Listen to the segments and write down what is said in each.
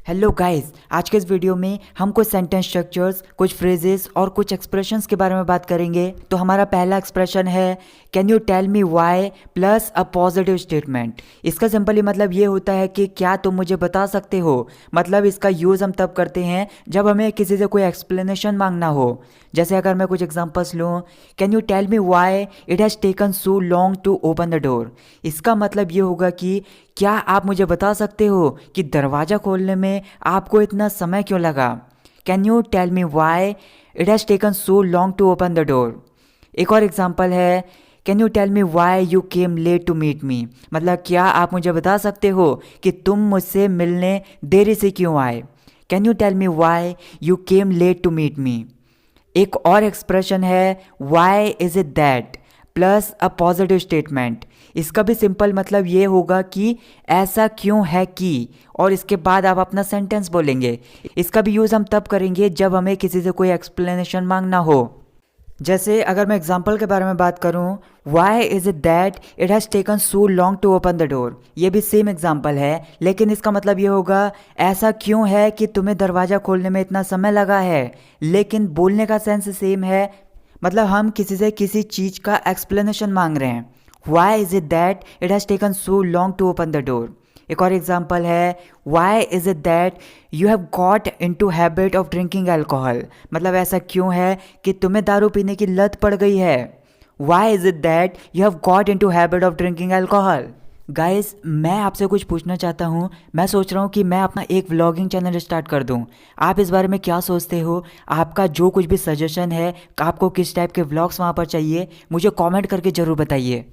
Hello guys, आज के इस वीडियो में हम कुछ सेंटेंस स्ट्रक्चर्स, कुछ फ्रेजेस और कुछ एक्सप्रेशंस के बारे में बात करेंगे। तो हमारा पहला एक्सप्रेशन है can you tell me why plus a positive statement. इसका सिंपली मतलब ये होता है कि क्या तुम मुझे बता सकते हो। मतलब इसका यूज़ हम तब करते हैं जब हमें किसी से कोई एक्सप्लेनेशन मांगना हो। जैसे अगर मैं कुछ एग्जांपल्स लूँ, can you tell me why it has taken so long to open the door. इसका मतलब ये होगा कि क्या आप मुझे बता सकते हो कि दरवाज़ा खोलने में आपको इतना समय क्यों लगा। Can you tell me why it has taken so long to open the door. एक और एग्जांपल है can you tell me why you came late to meet me. मतलब क्या आप मुझे बता सकते हो कि तुम मुझसे मिलने देरी से क्यों आए। Can you tell me why you came late to meet me. एक और एक्सप्रेशन है why is it that plus a positive statement. इसका भी सिंपल मतलब ये होगा कि ऐसा क्यों है कि, और इसके बाद आप अपना सेंटेंस बोलेंगे। इसका भी यूज़ हम तब करेंगे जब हमें किसी से कोई एक्सप्लेनेशन मांगना हो। जैसे अगर मैं एग्जांपल के बारे में बात करूं, why is it that it has taken so long to open the door. ये भी सेम एग्जांपल है, लेकिन इसका मतलब ये होगा ऐसा क्यों है कि तुम्हें दरवाज़ा खोलने में इतना समय लगा है। लेकिन बोलने का सेंस सेम है, मतलब हम किसी से किसी चीज़ का एक्सप्लेनेशन मांग रहे हैं। Why is it that it has taken so long to open the door. एक और एग्जाम्पल है why is it that you have got into habit of drinking alcohol. मतलब ऐसा क्यों है कि तुम्हें दारू पीने की लत पड़ गई है। Why is it that you have got into habit of drinking alcohol. Guys, मैं आपसे कुछ पूछना चाहता हूँ। मैं सोच रहा हूँ कि मैं अपना एक व्लॉगिंग चैनल स्टार्ट कर दूँ। आप इस बारे में क्या सोचते हो? आपका जो कुछ भी सजेशन है, आपको किस टाइप के व्लॉग्स वहाँ पर चाहिए, मुझे कमेंट करके ज़रूर बताइए।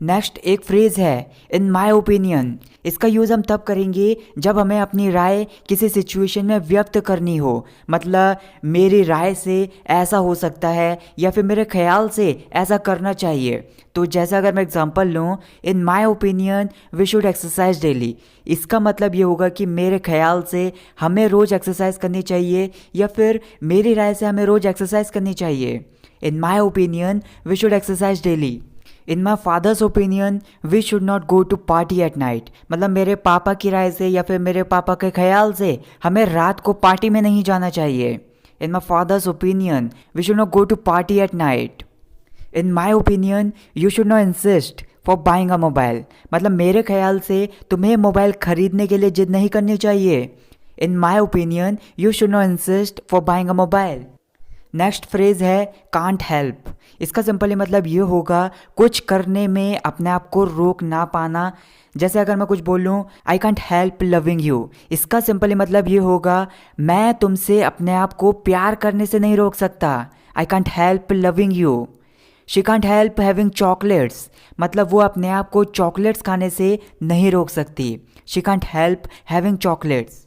नेक्स्ट एक फ्रेज़ है इन माई ओपिनियन। इसका यूज़ हम तब करेंगे जब हमें अपनी राय किसी सिचुएशन में व्यक्त करनी हो। मतलब मेरी राय से ऐसा हो सकता है या फिर मेरे ख्याल से ऐसा करना चाहिए। तो जैसा अगर मैं एग्जांपल लूँ, in my opinion we should exercise daily. इसका मतलब ये होगा कि मेरे ख्याल से हमें रोज़ एक्सरसाइज करनी चाहिए, या फिर मेरी राय से हमें रोज़ एक्सरसाइज करनी चाहिए। In my opinion we should exercise daily. In my father's opinion we should not go to party at night. मतलब मेरे पापा की राय से या फिर मेरे पापा के ख्याल से हमें रात को पार्टी में नहीं जाना चाहिए। In my father's opinion we should not go to party at night. In my opinion you should not insist for buying a mobile. मतलब मेरे ख्याल से तुम्हें मोबाइल खरीदने के लिए जिद नहीं करनी चाहिए। In my opinion you should not insist for buying a mobile. Next phrase है कांट हेल्प। इसका सिंपली मतलब ये होगा कुछ करने में अपने आप को रोक ना पाना। जैसे अगर मैं कुछ बोलूँ I can't help loving you, इसका सिंपली मतलब ये होगा मैं तुमसे अपने आप को प्यार करने से नहीं रोक सकता। I can't help loving you. She can't help having chocolates. मतलब वो अपने आप को चॉकलेट्स खाने से नहीं रोक सकती। She can't help having chocolates.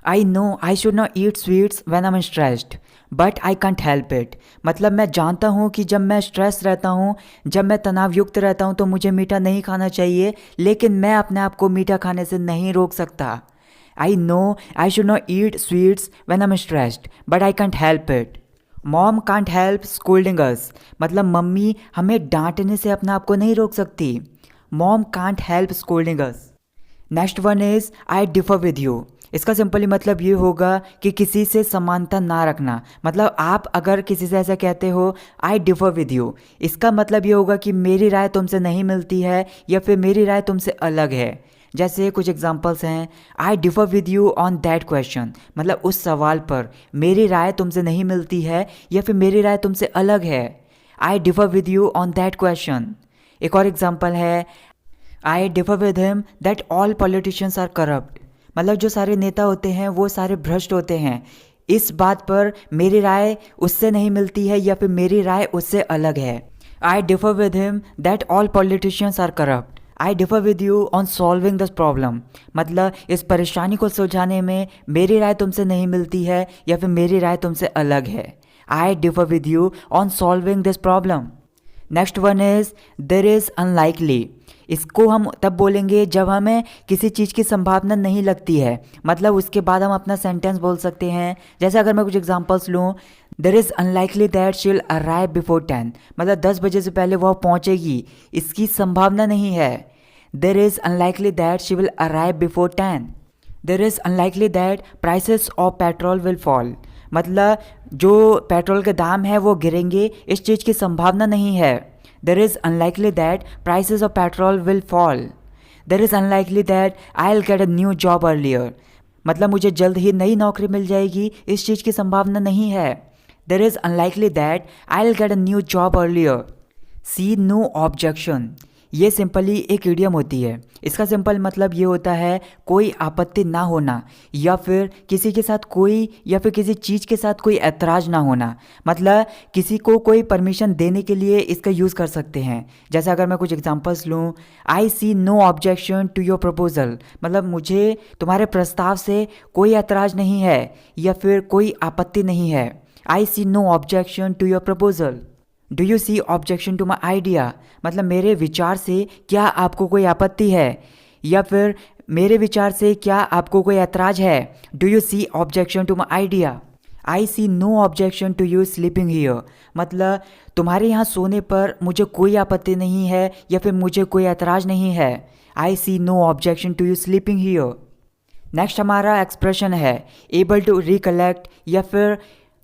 I know I should not eat sweets when I am stressed but I can't help it. मतलब मैं जानता हूँ कि जब मैं स्ट्रेस रहता हूँ, जब मैं तनावयुक्त रहता हूँ तो मुझे मीठा नहीं खाना चाहिए, लेकिन मैं अपने आप को मीठा खाने से नहीं रोक सकता। I know I should not eat sweets when I am stressed but I can't help it. Mom can't help scolding अस। मतलब मम्मी हमें डांटने से अपने आप को नहीं रोक सकती। Mom can't help scolding us. Next one is I differ with you. इसका सिंपली मतलब ये होगा कि किसी से समानता ना रखना। मतलब आप अगर किसी से ऐसा कहते हो आई डिफर विद यू, इसका मतलब ये होगा कि मेरी राय तुमसे नहीं मिलती है या फिर मेरी राय तुमसे अलग है। जैसे कुछ एग्जांपल्स हैं, आई differ with you on that question. मतलब उस सवाल पर मेरी राय तुमसे नहीं मिलती है या फिर मेरी राय तुमसे अलग है। I differ with you on that question. एक और एग्जांपल है I differ with him that all politicians are corrupt. मतलब जो सारे नेता होते हैं वो सारे भ्रष्ट होते हैं। इस बात पर मेरी राय उससे नहीं मिलती है या फिर मेरी राय उससे अलग है। I differ with him that all politicians are corrupt. I differ with you on solving this problem. मतलब इस परेशानी को सुलझाने में मेरी राय तुमसे नहीं मिलती है या फिर मेरी राय तुमसे अलग है। I differ with you on solving this problem. Next one is there is unlikely. इसको हम तब बोलेंगे जब हमें किसी चीज़ की संभावना नहीं लगती है। मतलब उसके बाद हम अपना सेंटेंस बोल सकते हैं। जैसे अगर मैं कुछ एग्जांपल्स लूँ, देर is unlikely that she will arrive before 10। मतलब 10 बजे से पहले वह पहुँचेगी, इसकी संभावना नहीं है। There is unlikely that she will arrive before 10। There is unlikely that prices of petrol will fall. मतलब जो पेट्रोल के दाम है वो गिरेंगे, इस चीज़ की संभावना नहीं है। There is unlikely that prices of petrol will fall. There is unlikely that I will get a new job earlier. मतलब मुझे जल्द ही नई नौकरी मिल जाएगी, इस चीज़ की संभावना नहीं है। There is unlikely that I will get a new job earlier. See no objection, ये सिंपली एक इडियम होती है। इसका सिंपल मतलब ये होता है कोई आपत्ति ना होना, या फिर किसी के साथ कोई या फिर किसी चीज़ के साथ कोई ऐतराज़ ना होना। मतलब किसी को कोई परमिशन देने के लिए इसका यूज़ कर सकते हैं। जैसे अगर मैं कुछ एग्जांपल्स लूँ, I see no objection to your proposal, मतलब मुझे तुम्हारे प्रस्ताव से कोई ऐतराज़ नहीं है या फिर कोई आपत्ति नहीं है। I see no objection to your proposal. Do you see objection to my idea, मतलब मेरे विचार से क्या आपको कोई आपत्ति है, या फिर मेरे विचार से क्या आपको कोई ऐतराज़ है। Do you see objection to my idea. I see no objection to you sleeping here, मतलब तुम्हारे यहाँ सोने पर मुझे कोई आपत्ति नहीं है या फिर मुझे कोई ऐतराज़ नहीं है। I see no objection to you sleeping here. Next हमारा एक्सप्रेशन है एबल टू रिकलेक्ट या फिर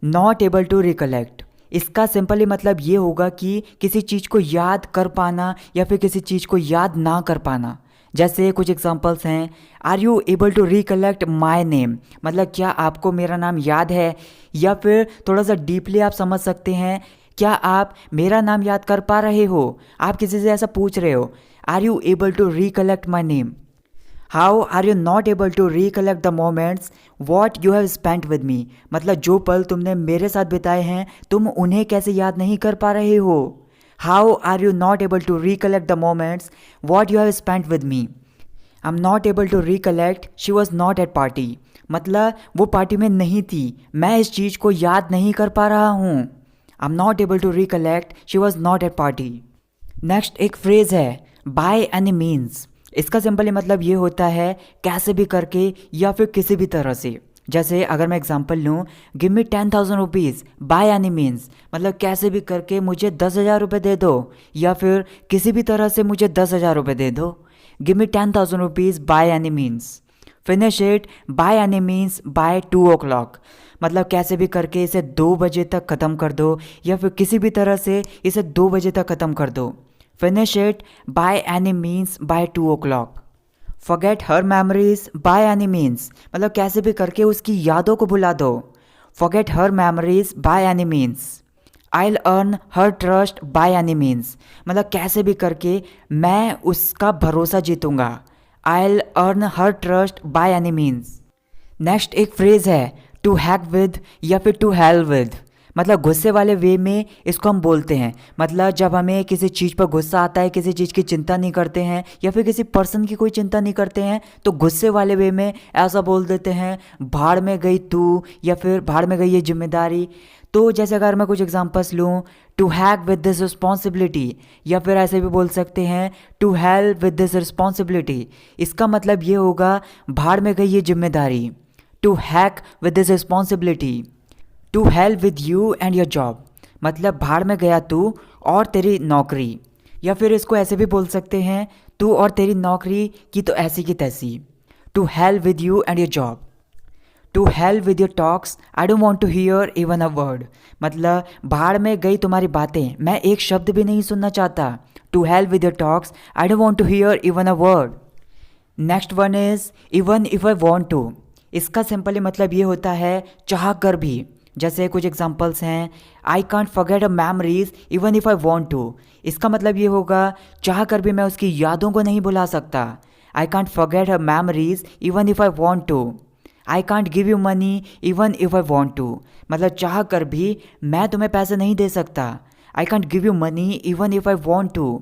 नॉट एबल टू रिकलेक्ट। इसका सिंपली मतलब ये होगा कि किसी चीज़ को याद कर पाना या फिर किसी चीज़ को याद ना कर पाना। जैसे कुछ एग्जांपल्स हैं, are you able to recollect my name, मतलब क्या आपको मेरा नाम याद है, या फिर थोड़ा सा डीपली आप समझ सकते हैं, क्या आप मेरा नाम याद कर पा रहे हो। आप किसी से ऐसा पूछ रहे हो, are you able to recollect my name. How are you not able to recollect the moments what you have spent with me, मतलब जो पल तुमने मेरे साथ बिताए हैं तुम उन्हें कैसे याद नहीं कर पा रहे हो। How are you not able to recollect the moments what you have spent with me. I am not able to recollect she was not at party, मतलब वो पार्टी में नहीं थी, मैं इस चीज़ को याद नहीं कर पा रहा हूँ। I am not able to recollect she was not at party. Next एक फ्रेज है बाय एनी मीन्स। इसका सिंपली मतलब ये होता है कैसे भी करके या फिर किसी भी तरह से। जैसे अगर मैं एग्जांपल लूँ, give me 10,000 rupees bye any means, मतलब कैसे भी करके मुझे 10,000 रुपये दे दो, या फिर किसी भी तरह से मुझे 10,000 रुपये दे दो। Give me 10,000 rupees bye any means. Finish it by any means by 2 o'clock, मतलब कैसे भी करके इसे 2 बजे तक ख़त्म कर दो, या फिर किसी भी तरह से इसे 2 बजे तक ख़त्म कर दो। Finish it by any means by 2 o'clock. Forget her memories by any means, मतलब कैसे भी करके उसकी यादों को भुला दो। Forget her memories by any means. I'll earn her trust by any means, मतलब कैसे भी करके मैं उसका भरोसा जीतूंगा। I'll earn her trust by any means. Next एक फ्रेज है टू हैक विद या फिर टू हेल विद, मतलब गुस्से वाले वे में इसको हम बोलते हैं। मतलब जब हमें किसी चीज़ पर गुस्सा आता है, किसी चीज़ की चिंता नहीं करते हैं या फिर किसी पर्सन की कोई चिंता नहीं करते हैं, तो गुस्से वाले वे में ऐसा बोल देते हैं भाड़ में गई तू, या फिर भाड़ में गई ये जिम्मेदारी। तो जैसे अगर मैं कुछ एग्जांपल्स लूँ, to heck with this responsibility, या फिर ऐसे भी बोल सकते हैं to hell with this responsibility. इसका मतलब ये होगा भाड़ में गई ये जिम्मेदारी। To heck with this responsibility. To hell with you and your job, मतलब भाड़ में गया तू और तेरी नौकरी। या फिर इसको ऐसे भी बोल सकते हैं तू और तेरी नौकरी की तो ऐसी की तैसी। To hell with you and your job. To hell with your talks, I don't want to hear even a word, मतलब भाड़ में गई तुम्हारी बातें, मैं एक शब्द भी नहीं सुनना चाहता। To hell with your talks, I don't want to hear even a word. Next one is even if I want to. इसका सिंपली मतलब ये होता है चाह कर भी। जैसे कुछ एग्जांपल्स हैं, I can't forget a memories even if I want to. इसका मतलब ये होगा चाह कर भी मैं उसकी यादों को नहीं भुला सकता। I can't forget her memories even if I want to. I can't give you money even if I want to, मतलब चाह कर भी मैं तुम्हें पैसे नहीं दे सकता। I can't give you money even if I want to.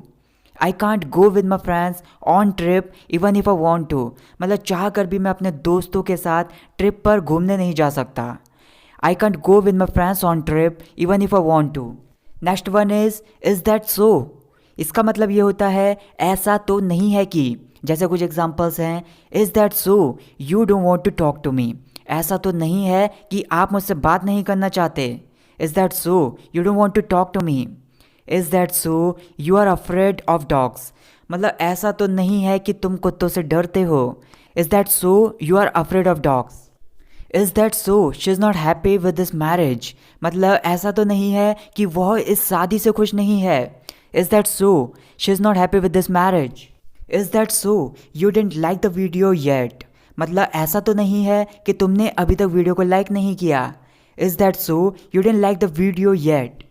I can't go with my friends on trip even if I want to, मतलब चाह कर भी मैं अपने दोस्तों के साथ ट्रिप पर घूमने नहीं जा सकता। I can't go with my friends on trip even if I want to. Next one is that सो। इसका मतलब ये होता है ऐसा तो नहीं है कि। जैसे कुछ एग्जांपल्स हैं, is that so you don't want to talk to me, ऐसा तो नहीं है कि आप मुझसे बात नहीं करना चाहते। Is that so you don't want to talk to me. Is that so you are afraid of dogs, मतलब ऐसा तो नहीं है कि तुम कुत्तों से डरते हो। Is that so you are afraid of dogs? Is that so she is not happy with this marriage? मतलब ऐसा तो नहीं है कि वह इस शादी से खुश नहीं है। Is that so she is not happy with this marriage? Is that so you didn't like the video yet? मतलब ऐसा तो नहीं है कि तुमने अभी तक वीडियो को लाइक नहीं किया। Is that so you didn't like the video yet?